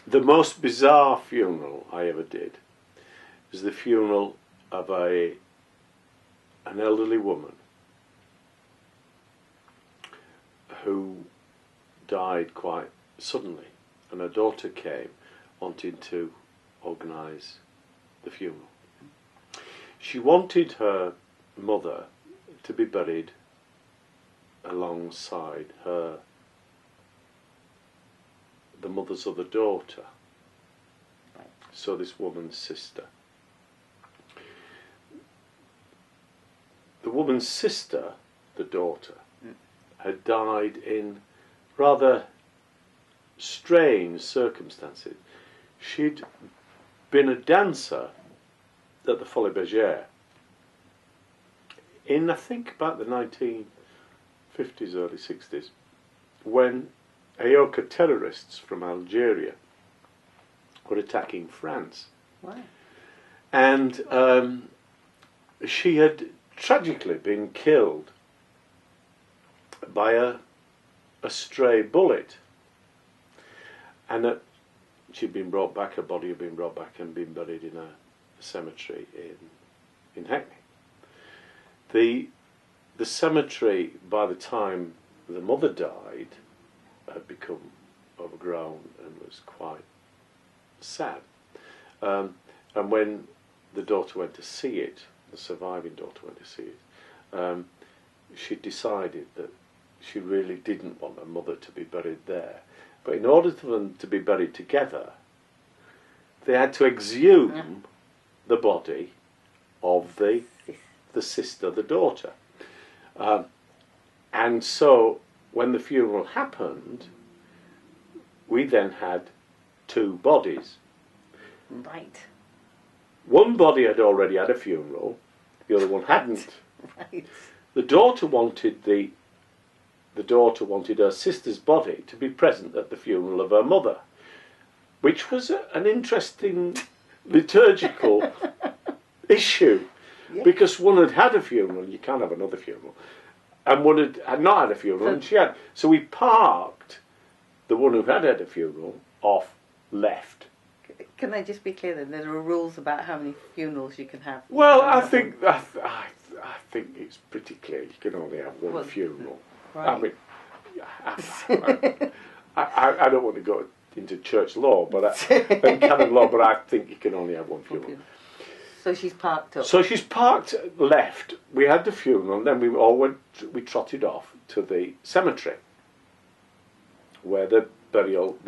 The most bizarre funeral I ever did was the funeral of an elderly woman who died quite suddenly, and her daughter came wanting to organise the funeral. She wanted her mother to be buried alongside the mother's other daughter, so this woman's sister. The woman's sister, the daughter, had died in rather strange circumstances. She'd been a dancer at the Folies Bergère in, I think, about the 1950s, early 60s, when Aoka terrorists from Algeria were attacking France. Wow. And she had tragically been killed by a stray bullet, and she'd been brought back. Her body had been brought back and been buried in a cemetery in Hackney. The cemetery, by the time the mother died, had become overgrown and was quite sad. And when the daughter went to see it, the surviving daughter went to see it, she decided that she really didn't want her mother to be buried there. But in order for them to be buried together, they had to exhume the body of the sister, the daughter. And so when the funeral happened, we then had two bodies. Right. One body had already had a funeral, the other one hadn't. Right. The daughter wanted her sister's body to be present at the funeral of her mother, which was an interesting liturgical issue, because one had had a funeral, you can't have another funeral, and one had not had a funeral, and she had. So we parked the one who had a funeral off left. Can I just be clear then? There are rules about how many funerals you can have. Well, I think it's pretty clear. You can only have one funeral. Right. I mean, I don't want to go into church law, and canon law, but I think you can only have one funeral. So she's parked up. So she's parked left. We had the funeral, and then we trotted off to the cemetery where the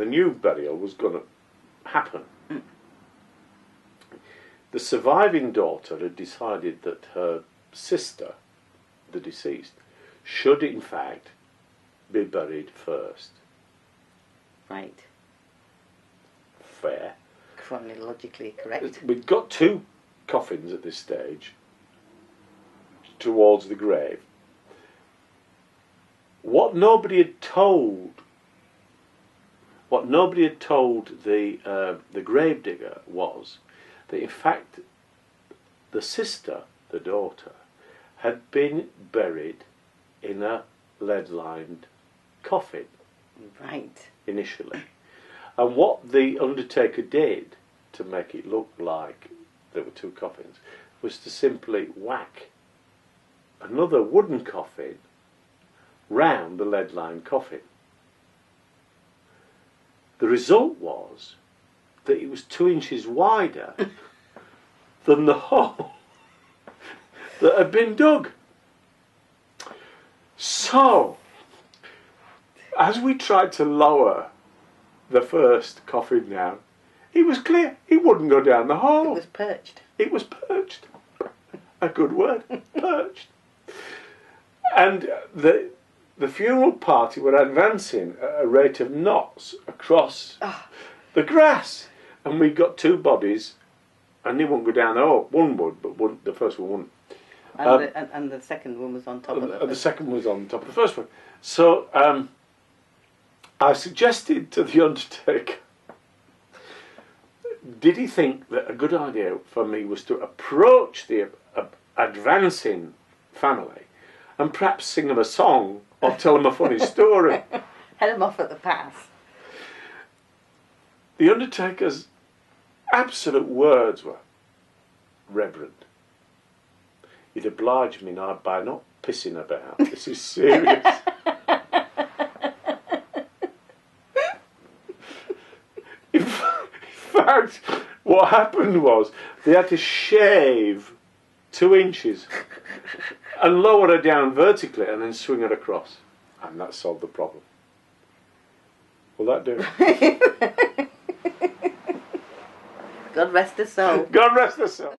new burial was going to happen. The surviving daughter had decided that her sister, the deceased, should in fact be buried first. Right. Fair. Chronologically correct. We'd got two coffins at this stage towards the grave. What nobody had told the gravedigger was that in fact the sister, the daughter, had been buried in a lead-lined coffin. Right. Initially. And what the undertaker did to make it look like there were two coffins was to simply whack another wooden coffin round the lead-lined coffin. The result was that it was 2 inches wider than the hole that had been dug. So, as we tried to lower the first coffin down, it was clear it wouldn't go down the hole. It was perched. It was perched. A good word, perched. And the funeral party were advancing at a rate of knots across the grass. And we got two bodies, and they wouldn't go down the hole. One would, but the first one wouldn't. And the second one was on top of it. And the second one was on top of the first one. So I suggested to the undertaker, did he think that a good idea for me was to approach the advancing family and perhaps sing them a song or tell them a funny story? Head them off at the pass. The undertaker's absolute words were, "Reverend, you'd oblige me now by not pissing about. This is serious." In fact, what happened was they had to shave 2 inches and lower her down vertically and then swing her across. And that solved the problem. Will that do? God rest her soul. God rest her soul.